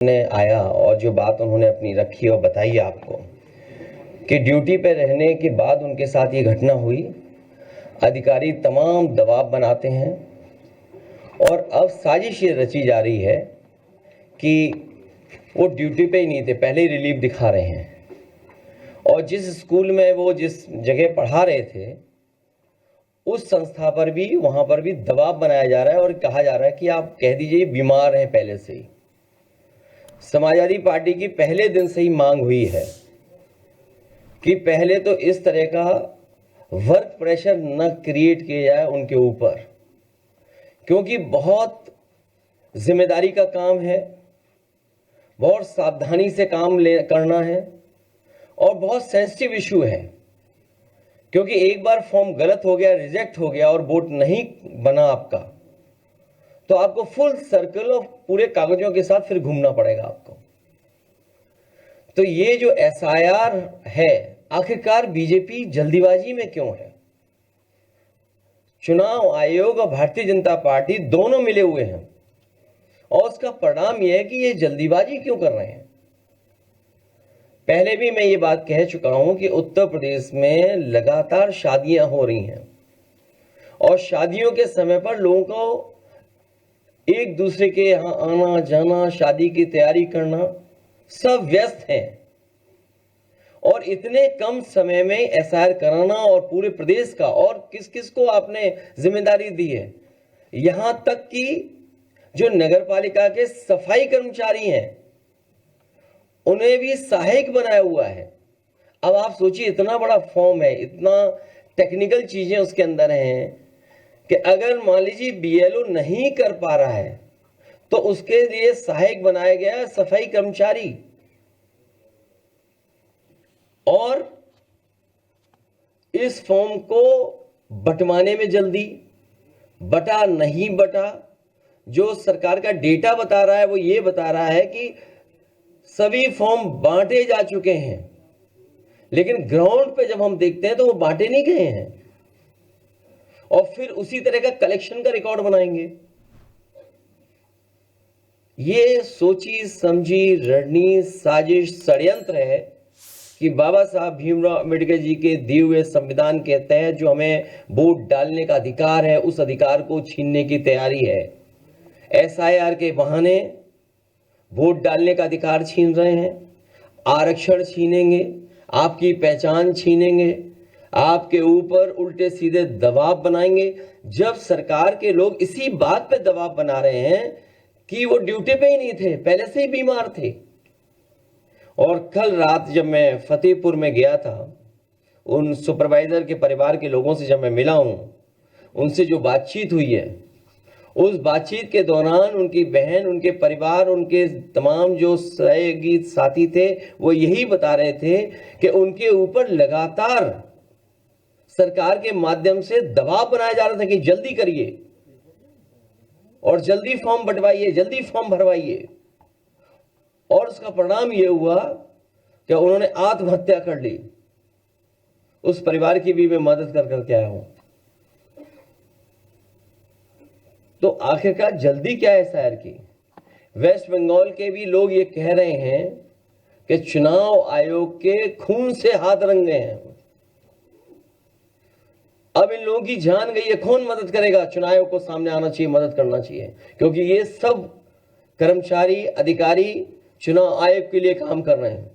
ने आया और जो बात उन्होंने अपनी रखी और बताई आपको कि ड्यूटी पे रहने के बाद उनके साथ ये घटना हुई। अधिकारी तमाम दबाव बनाते हैं और अब साजिश ये रची जा रही है कि वो ड्यूटी पे ही नहीं थे, पहले ही रिलीफ दिखा रहे हैं और जिस स्कूल में वो जिस जगह पढ़ा रहे थे उस संस्था पर भी, वहां पर भी दबाव बनाया जा रहा है और कहा जा रहा है कि आप कह दीजिए बीमार हैं पहले से ही। समाजवादी पार्टी की पहले दिन से ही मांग हुई है कि पहले तो इस तरह का वर्क प्रेशर न क्रिएट किया जाए उनके ऊपर, क्योंकि बहुत जिम्मेदारी का काम है, बहुत सावधानी से काम करना है और बहुत सेंसिटिव इशू है। क्योंकि एक बार फॉर्म गलत हो गया, रिजेक्ट हो गया और वोट नहीं बना आपका, तो आपको फुल सर्कल ऑफ पूरे कागजों के साथ फिर घूमना पड़ेगा आपको। तो ये जो एसआईआर है, आखिरकार बीजेपी जल्दीबाजी में क्यों है? चुनाव आयोग और भारतीय जनता पार्टी दोनों मिले हुए हैं और उसका परिणाम यह है कि ये जल्दीबाजी क्यों कर रहे हैं। पहले भी मैं ये बात कह चुका हूं कि उत्तर प्रदेश में लगातार शादियां हो रही हैं और शादियों के समय पर लोगों को एक दूसरे के यहां आना जाना, शादी की तैयारी करना, सब व्यस्त हैं और इतने कम समय में एसआईआर कराना और पूरे प्रदेश का, और किस किस को आपने जिम्मेदारी दी है, यहां तक कि जो नगर पालिका के सफाई कर्मचारी हैं उन्हें भी सहायक बनाया हुआ है। अब आप सोचिए, इतना बड़ा फॉर्म है, इतना टेक्निकल चीजें उसके अंदर हैं कि अगर मान लीजिए बीएलओ नहीं कर पा रहा है तो उसके लिए सहायक बनाया गया सफाई कर्मचारी। और इस फॉर्म को बंटवाने में जल्दी, बटा नहीं बटा। जो सरकार का डेटा बता रहा है वो ये बता रहा है कि सभी फॉर्म बांटे जा चुके हैं, लेकिन ग्राउंड पे जब हम देखते हैं तो वो बांटे नहीं गए हैं और फिर उसी तरह का कलेक्शन का रिकॉर्ड बनाएंगे। ये सोची समझी रणनीति, साजिश, षड्यंत्र है कि बाबा साहब भीमराव अंबेडकर जी के दिए हुए संविधान के तहत जो हमें वोट डालने का अधिकार है, उस अधिकार को छीनने की तैयारी है। एसआईआर के बहाने वोट डालने का अधिकार छीन रहे हैं, आरक्षण छीनेंगे, आपकी पहचान छीनेंगे, आपके ऊपर उल्टे सीधे दबाव बनाएंगे। जब सरकार के लोग इसी बात पे दबाव बना रहे हैं कि वो ड्यूटी पे ही नहीं थे, पहले से ही बीमार थे। और कल रात जब मैं फतेहपुर में गया था, उन सुपरवाइजर के परिवार के लोगों से जब मैं मिला हूं, उनसे जो बातचीत हुई है, उस बातचीत के दौरान उनकी बहन, उनके परिवार, उनके तमाम जो सहयोगी साथी थे वो यही बता रहे थे कि उनके ऊपर लगातार सरकार के माध्यम से दबाव बनाया जा रहा था कि जल्दी करिए और जल्दी फॉर्म बंटवाइए, जल्दी फॉर्म भरवाइए। और उसका परिणाम यह हुआ कि उन्होंने आत्महत्या कर ली। उस परिवार की भी मैं मदद कर करके आया हूं। तो आखिरकार जल्दी क्या है एसआईआर की? वेस्ट बंगाल के भी लोग ये कह रहे हैं कि चुनाव आयोग के खून से हाथ रंगे हैं। अब इन लोगों की जान गई है, कौन मदद करेगा? चुनाव आयोग को सामने आना चाहिए, मदद करना चाहिए, क्योंकि ये सब कर्मचारी, अधिकारी चुनाव आयोग के लिए काम कर रहे हैं।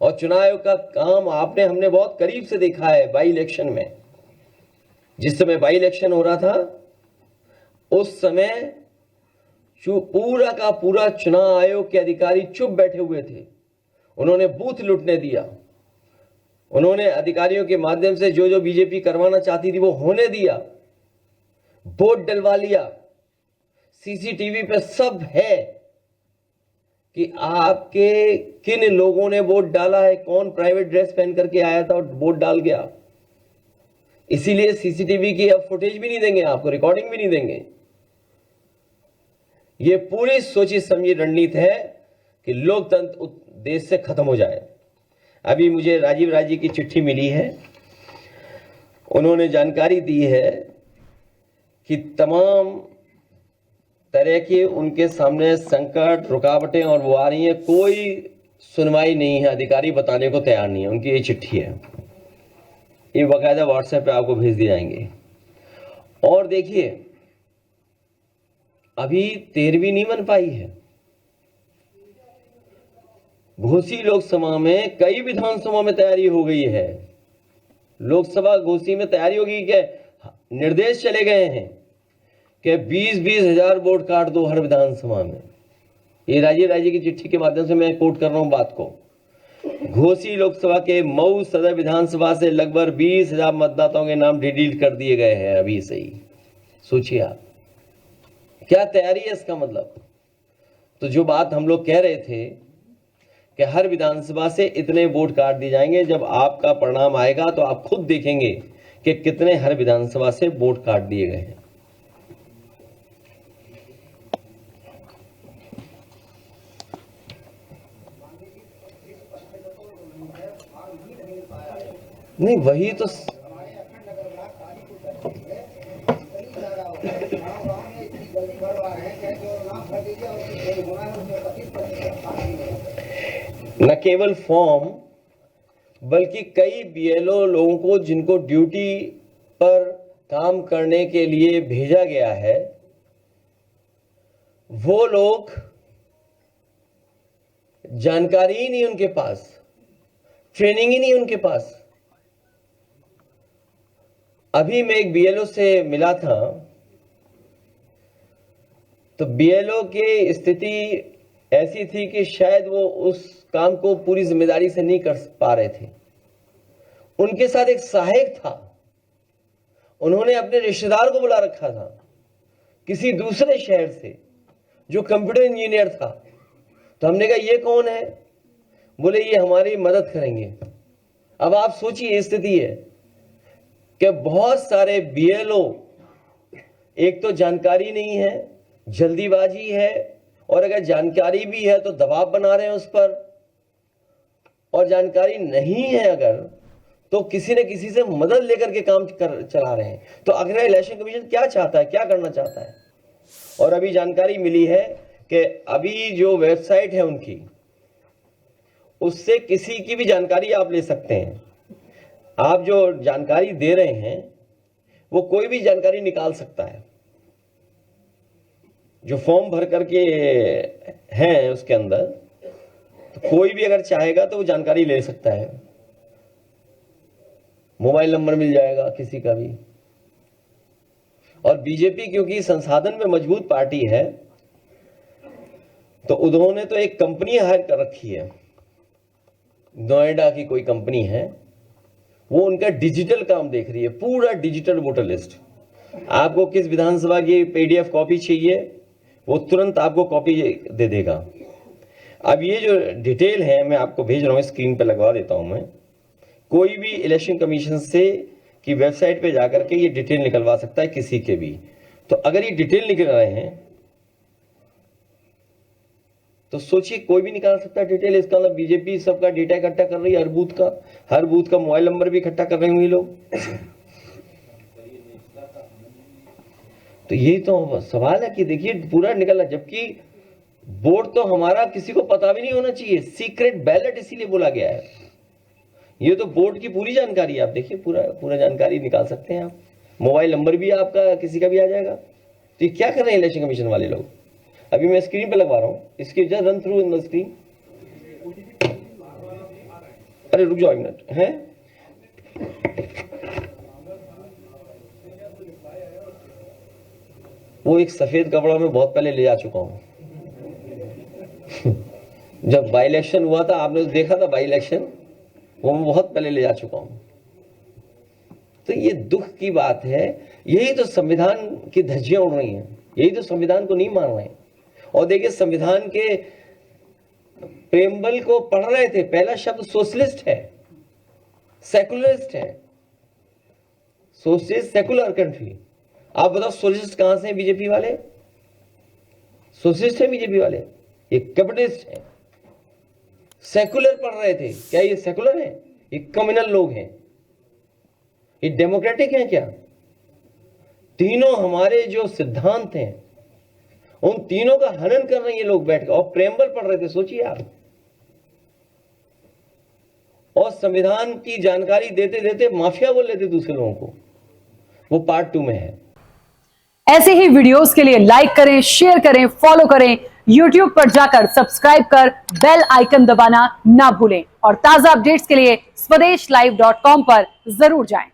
और चुनाव आयोग का काम हमने बहुत करीब से देखा है बाई इलेक्शन में। जिस समय बाई इलेक्शन हो रहा था उस समय पूरा का पूरा चुनाव आयोग के अधिकारी चुप बैठे हुए थे। उन्होंने बूथ लूटने दिया, उन्होंने अधिकारियों के माध्यम से जो जो बीजेपी करवाना चाहती थी वो होने दिया, वोट डलवा लिया। सीसीटीवी पे सब है कि आपके किन लोगों ने वोट डाला है, कौन प्राइवेट ड्रेस पहन करके आया था और वोट डाल गया। इसीलिए सीसीटीवी की अब फुटेज भी नहीं देंगे आपको, रिकॉर्डिंग भी नहीं देंगे। ये पूरी सोची समझी रणनीति है कि लोकतंत्र देश से खत्म हो जाए। अभी मुझे राजीव राय जी की चिट्ठी मिली है, उन्होंने जानकारी दी है कि तमाम तरह के उनके सामने संकट, रुकावटें और वो आ रही हैं, कोई सुनवाई नहीं है, अधिकारी बताने को तैयार नहीं है। उनकी ये चिट्ठी है, ये बाकायदा व्हाट्सएप पे आपको भेज दिए जाएंगे। और देखिए, अभी 13वीं नहीं बन पाई है। घोसी लोकसभा में कई विधानसभा में तैयारी हो गई है। लोकसभा घोसी में तैयारी होगी कि निर्देश चले गए हैं कि 20-20 हजार वोट काट दो हर विधानसभा में। ये राज्य की चिट्ठी के माध्यम से मैं कोट कर रहा हूं बात को। घोसी लोकसभा के मऊ सदर विधानसभा से लगभग 20,000 मतदाताओं के नाम डिलीट कर दिए गए हैं अभी से ही। सोचिए आप, क्या तैयारी है इसका मतलब। तो जो बात हम लोग कह रहे थे कि हर विधानसभा से इतने वोट काट दिए जाएंगे, जब आपका परिणाम आएगा तो आप खुद देखेंगे कि कितने हर विधानसभा से वोट काट दिए गए हैं। नहीं, वही तो न केवल फॉर्म बल्कि कई बीएलओ लोगों को जिनको ड्यूटी पर काम करने के लिए भेजा गया है, वो लोग जानकारी ही नहीं उनके पास, ट्रेनिंग ही नहीं उनके पास। अभी मैं एक बीएलओ से मिला था, तो बीएलओ की स्थिति ऐसी थी कि शायद वो उस काम को पूरी जिम्मेदारी से नहीं कर पा रहे थे। उनके साथ एक सहायक था, उन्होंने अपने रिश्तेदार को बुला रखा था किसी दूसरे शहर से, जो कंप्यूटर इंजीनियर था। तो हमने कहा ये कौन है? बोले ये हमारी मदद करेंगे। अब आप सोचिए, स्थिति है कि बहुत सारे बीएलओ, एक तो जानकारी नहीं है, जल्दीबाजी है, और अगर जानकारी भी है तो दबाव बना रहे हैं उस पर, और जानकारी नहीं है अगर तो किसी न किसी से मदद लेकर के काम चला रहे हैं। तो अगर इलेक्शन कमीशन क्या चाहता है, क्या करना चाहता है? और अभी जानकारी मिली है कि अभी जो वेबसाइट है उनकी, उससे किसी की भी जानकारी आप ले सकते हैं। आप जो जानकारी दे रहे हैं वो कोई भी जानकारी निकाल सकता है। जो फॉर्म भर करके हैं उसके अंदर, तो कोई भी अगर चाहेगा तो वो जानकारी ले सकता है। मोबाइल नंबर मिल जाएगा किसी का भी। और बीजेपी क्योंकि संसाधन में मजबूत पार्टी है, तो उन्होंने तो एक कंपनी हायर कर रखी है, नोएडा की कोई कंपनी है, वो उनका डिजिटल काम देख रही है, पूरा डिजिटल वोटर लिस्ट। आपको किस विधानसभा की पीडीएफ कॉपी चाहिए, वो तुरंत आपको कॉपी दे देगा। अब ये जो डिटेल है मैं आपको भेज रहा हूँ, स्क्रीन पे लगवा देता हूं मैं। कोई भी इलेक्शन कमीशन से की वेबसाइट पे जाकर के ये डिटेल निकलवा सकता है किसी के भी। तो अगर ये डिटेल निकल रहे हैं तो सोचिए, कोई भी निकाल सकता है डिटेल। इसका मतलब बीजेपी सबका डेटा इकट्ठा कर रही है, हर बूथ का मोबाइल नंबर भी इकट्ठा कर रहे होंगे लोग। तो यही तो सवाल है कि देखिए पूरा निकला, जबकि वोट तो हमारा किसी को पता भी नहीं होना चाहिए। सीक्रेट बैलेट इसीलिए बोला गया है। ये तो वोट की पूरी जानकारी आप देखिए, पूरा जानकारी निकाल सकते हैं आप। मोबाइल नंबर भी आपका किसी का भी आ जाएगा। तो ये क्या कर रहे हैं इलेक्शन कमीशन वाले लोग? अभी मैं स्क्रीन पे लगवा रहा हूं, इसकी just run through in the screen. अरे रुक जाओ एक मिनट, है वो एक सफेद कपड़ा में बहुत पहले ले जा चुका हूं। जब बाई इलेक्शन हुआ था, आपने देखा था बाई इलेक्शन, वो मैं बहुत पहले ले जा चुका हूं। तो ये दुख की बात है। यही तो संविधान की धज्जियां उड़ रही हैं, यही तो संविधान को नहीं मान रहे हैं। और देखिए, संविधान के प्रेम्बल को पढ़ रहे थे, पहला शब्द सोशलिस्ट है, सेकुलरिस्ट है। Socialist secular country. आप बताओ सोशलिस्ट कहां से हैं बीजेपी वाले? सोशलिस्ट है बीजेपी वाले, ये कैपिटलिस्ट है। सेकुलर पढ़ रहे थे, क्या ये सेकुलर है? ये कम्युनल लोग हैं। ये डेमोक्रेटिक हैं क्या? तीनों हमारे जो सिद्धांत हैं उन तीनों का हनन कर रहे हैं ये लोग बैठ के, और प्रेम्बल पढ़ रहे थे, सोचिए आप। और संविधान की जानकारी देते देते माफिया बोल लेते दूसरे लोगों को। वो पार्ट 2 में है। ऐसे ही वीडियोस के लिए लाइक करें, शेयर करें, फॉलो करें। YouTube पर जाकर सब्सक्राइब कर बेल आइकन दबाना ना भूलें और ताजा अपडेट्स के लिए स्वदेशलाइव.com पर जरूर जाएं।